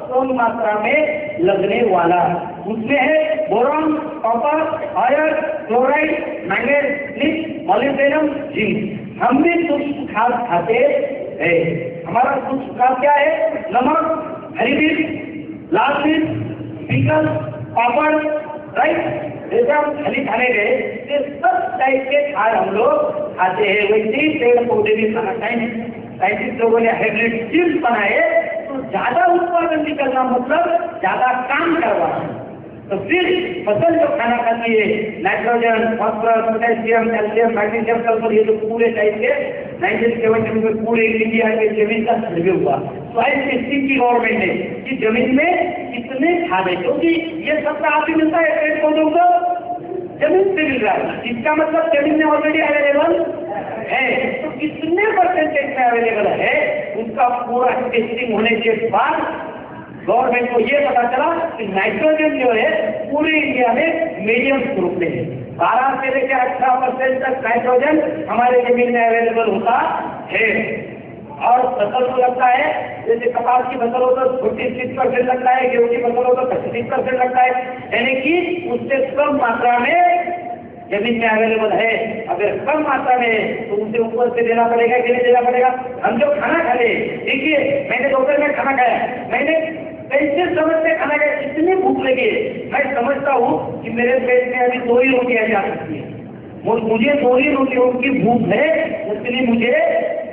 कम मात्रा में लगने वाला, उसमें है boron, copper, iron, chloride, manganese, molybdenum, zinc. हम भी सूक्ष्म खाद खाते हैं। हमारा सूक्ष्म खाद क्या है? नमक, हरी मिर्च, लाल मिर्च, पिकल, पापड़, राइट। जैसे हम खली खाने गए, ये सब टाइप के खाद हम लोग खाते हैं। वैसे ही पेड़ पौधे भी खाना चाहिए। साइंटिस्ट लोगों ने हाइब्रिड सीड्स बनाए, तो ज्यादा उत्पादन निकलना मतलब ज्यादा काम करवाना। तो फिर फसल जो खाना खाती है, nitrogen, phosphorus, potassium, calcium, magnesium, sulphur, ये जो पूरे टाइप के 1970 में पूरे इंडिया के जमीन का सर्वे हुआ। तो आज टेस्टिंग की गवर्नमेंट ने कि जमीन में कितने खाद है, क्योंकि ये सब का आप ही मिलता है, पेड़ पौधों को जमीन से मिल रहा है। इसका मतलब जमीन में ऑलरेडी अवेलेबल है। तो कितने परसेंटेज में अवेलेबल है, उसका पूरा टेस्टिंग होने के बाद गवर्नमेंट को ये पता चला कि नाइट्रोजन जो है पूरे इंडिया में मीडियम स्वरूप में है। 12 से लेकर 18% तक नाइट्रोजन हमारे जमीन में अवेलेबल होता है। और फसल को लगता है, जैसे कपास की फसल हो तो 46% लगता है, गेहूं की फसल हो तो 35% लगता है, यानी कि उससे कम मात्रा में जमीन में अवेलेबल है। अगर कम मात्रा में है तो उसे ऊपर से देना पड़ेगा कि नहीं देना पड़ेगा? हम जो खाना खा ले, देखिए मैंने दोपहर में खाना खाया, मैंने कैसे समझते खाना खाया, इतनी भूख लगी, मैं समझता हूँ कि मेरे पेट में अभी 2 ही रोटियां जा सकती है, मुझे 2 ही रोटियों की भूख है, इसलिए मुझे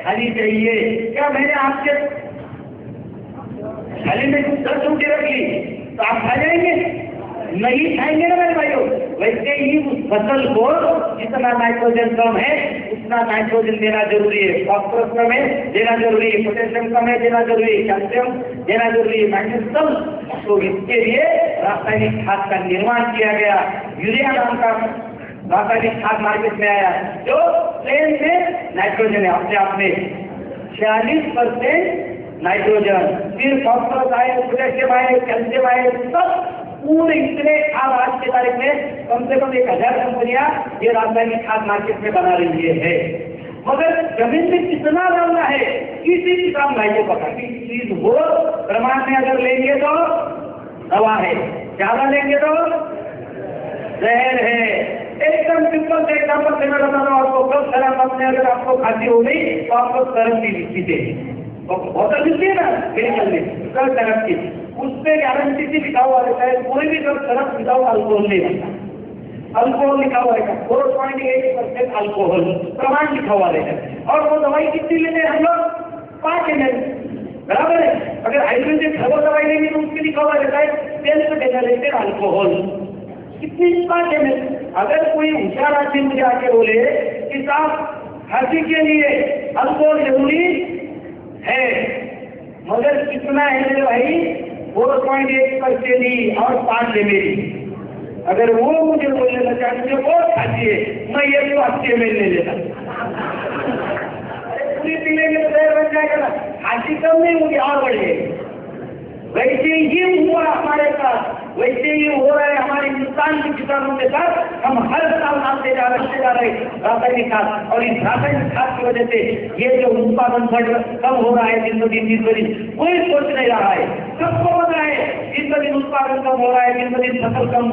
खानी चाहिए। क्या मैंने आपके थाली में कुछ 10 रोटी रख ली तो आप खा जाएंगे? नहीं खाएंगे ना मेरे भाइयों। वैसे ही उस फसल को जितना नाइट्रोजन कम है उतना नाइट्रोजन देना जरूरी है, फॉस्फोरस कम है देना जरूरी है, पोटेशियम कम है देना जरूरी है, कैल्शियम देना जरूरी है, मैग्नीशियम। तो इसके लिए रासायनिक खाद का निर्माण किया गया। यूरिया नाम का रासायनिक खाद मार्केट में आया, जो प्लेन में नाइट्रोजन है अपने आप में 46% नाइट्रोजन, फिर फॉस्फोरस आए, पोटेशियम आए, कैल्शियम आए, सब पूरे इतने खाद आज की तारीख में कम से कम 1000 कंपनियां ये रासायनिक खाद मार्केट में बना रही है। मगर जमीन में कितना डालना है किसी किसान भाई को पता। किसी चीज हो प्रमाण में अगर लेंगे तो दवा है, ज्यादा लेंगे तो जहर है। एकदम सिंपल से एग्जाम्पल से मैं बता रहा हूँ आपको। कल शराब आपने अगर आपको खांसी हो गई तो आपको शराब पीते बोतल मिलती है ना मेडिकल में, कल शराब की उसमें गारंटी से लिखा हुआ रहता है, कोई भी जब शराब विदाउट अल्कोहल नहीं बनता। अल्कोहल लिखा हुआ है 4.8% अल्कोहल प्रमाण लिखा हुआ रहता है। और वो दवाई कितनी लेते हैं हम लोग? 5 ml, बराबर है। अगर आयुर्वेदिक हर्बल दवाई लेंगे तो उसके लिखा हुआ रहता है 10% अल्कोहल, कितनी? 5 ml। अगर कोई होशियार आदमी मुझे आके बोले कि साहब खांसी के लिए अल्कोहल जरूरी है, मगर कितना है मेरे भाई? 4.8% ही और 5 ml। अगर वो मुझे बोलने लगा मुझे बहुत खांसी है, मैं ये तो 80 ml ले लेता। अरे पूरी पी लेंगे तो जहर बन जाएगा ना, खांसी कम नहीं होगी और बढ़ेगी। वैसे ही हुआ हमारे साथ, वैसे ही हो रहा है हमारे हिंदुस्तान के किसानों के साथ। हम हर साल आते जा रहे रासायनिक खाद, और इस रासायनिक खाद की वजह से ये जो उत्पादन कम हो रहा है दिन ब दिन, कोई सोच नहीं रहा है। सबको पता है दिन ब दिन उत्पादन कम हो रहा है, दिन ब दिन फसल कम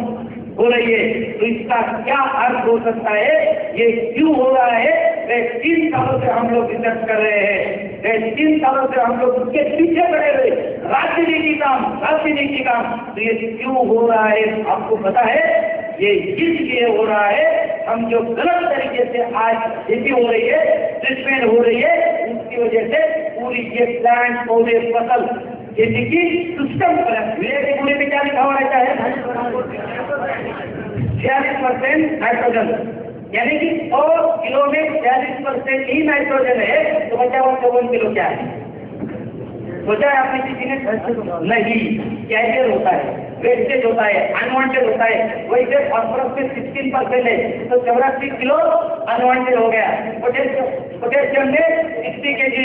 हो रही है। तो इसका क्या अर्थ हो सकता है, ये क्यों हो रहा है? 3 सालों से हम लोग रिसर्च कर रहे हैं, 3 सालों से हम लोग उसके पीछे पड़े हुए, राजनीति काम। तो ये क्यों हो रहा है आपको पता है? ये इसलिए हो रहा है, हम जो गलत तरीके से आज खेती हो रही है, ट्रीटमेंट हो रही है, उसकी वजह से पूरी ये प्लांट पौधे फसल खेती की सिस्टम पूरे में क्या लिखा हुआ रहता है? 46% नाइट्रोजन, यानी कि 100 किलो में 46% ही नाइट्रोजन है, तो बचा हुआ 54 किलो क्या है? सोचा है आपने किसी ने? नहीं, कैरियर होता है, वेस्टेज होता है, अनवांटेड होता है। वैसे फॉस्फोरस में 16% है, तो 84 किलो अनवांटेड हो गया। पोटेशियम में 60 kg,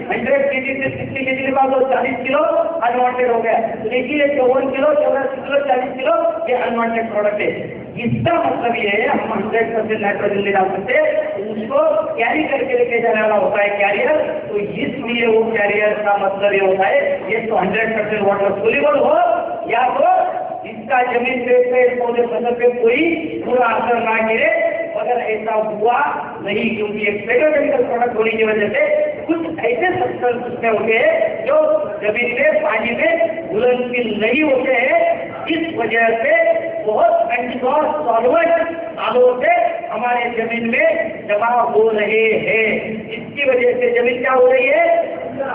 100 kg से 60 kg के बाद 40 किलो अनवांटेड हो गया। देखिए 54 किलो, 84 किलो, 40 किलो ये अनवांटेड प्रोडक्ट है। इसका मतलब ये है हम 100% नाइट्रोजन ले डाल सकते हैं, उसको कैरी करके लेके जाने वाला होता है कैरियर। तो इसलिए वो कैरियर का मतलब ये होता है ये तो 100% वाटर सोल्यूबल हो या तो इसका जमीन पे पौधे फसल पे कोई पूरा असर ना गिरे। अगर ऐसा हुआ नहीं, क्योंकि एक पेट्रोकेमिकल प्रोडक्ट होने की वजह से कुछ ऐसे सब्सटेंस उसमें होते हैं जो जमीन में पानी में घुलनशील नहीं होते हैं। इस वजह से बहुत एंटीडॉट सॉल्वेंट सालों से हमारे जमीन में जमा हो रहे हैं। इसकी वजह से जमीन क्या हो रही है,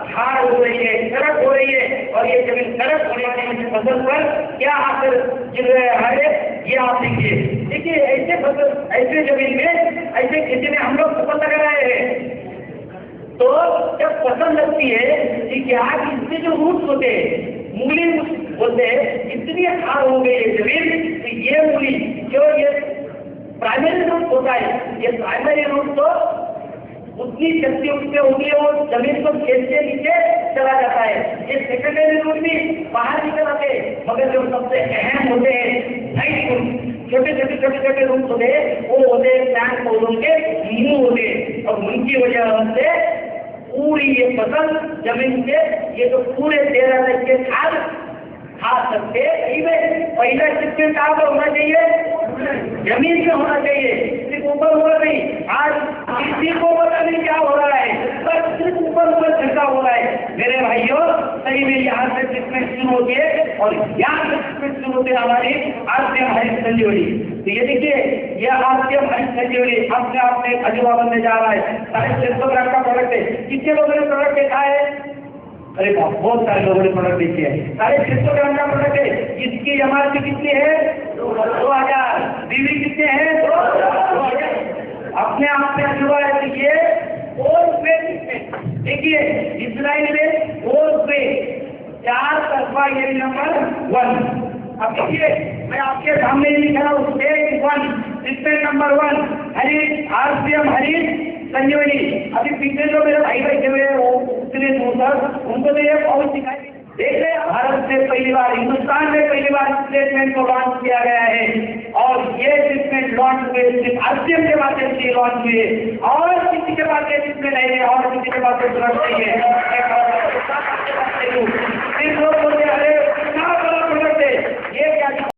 हार हो रही है, कड़क हो रही है। और ये जमीन कड़क होने वाली फसल पर क्या असर गिर रहा है ये आप देखिए। देखिए ऐसे फसल, ऐसे जमीन में, ऐसे खेती में हम लोग फसल लगा रहे हैं, तो जब फसल लगती है कि क्या इसके जो रूट्स होते हैं, मूली बोलते हैं, इतनी हार हो गई है जमीन कि ये मूली जो ये प्राइमरी रूट होता है, ये प्राइमरी रूट तो उतनी शक्ति उसमें होगी और जमीन को खेत के नीचे चला जाता है। ये सेकेंडरी रूट भी बाहर निकल आते हैं, मगर जो सबसे अहम होते हैं छोटे छोटे रूट होते हैं, वो होते हैं प्लांट पौधों के मुंह होते हैं। और उनकी वजह से पूरी ये फसल जमीन से ये तो पूरे 13 तक के खाद खा सकते। पहला ट्रीटमेंट कहाँ पर होना चाहिए, जमीन में होना चाहिए, सिर्फ ऊपर ऊपर नहीं। आज किसी को पता नहीं क्या हो रहा है, बस सिर्फ ऊपर ऊपर छिड़काव हो रहा है। मेरे भाइयों सही में यहाँ से ट्रीटमेंट शुरू होती है और यहाँ से ट्रीटमेंट शुरू होती है हमारी आरसीएम हरित संजीवनी। तो ये देखिए ये आरसीएम हरित संजीवनी अपने आप में खजूरा बनने जा रहा है। 650 ग्राम का प्रोडक्ट है। कितने लोगों ने प्रोडक्ट देखा है? अरे बहुत सारे लोगों ने प्रोडक्ट देखी है। 650 ग्राम का प्रोडक्ट है। इसकी एमआरपी कितनी है? 2000। बीवी कितने हैं? 2000। अपने आप में जुड़ा है। देखिए देखिए इसराइल में 4 तरफा ये नंबर 1। अब देखिए मैं आपके सामने लिखा रहा हूँ स्टेज 1 ट्रीटमेंट नंबर 1 हरित आरसीएम हरित संजीवनी। अभी पीछे जो मेरे भाई बैठे हुए हैं वो उनको तो ये बहुत सिखाई। देख रहे हैं भारत से पहली बार, हिंदुस्तान में पहली बार ट्रीटमेंट को लॉन्च किया गया है और ये ट्रीटमेंट लॉन्च हुए सिर्फ आरसीएम के माध्यम से लॉन्च हुए और किसी के पास ये ट्रीटमेंट नहीं है और किसी के पास तुरंत नहीं है।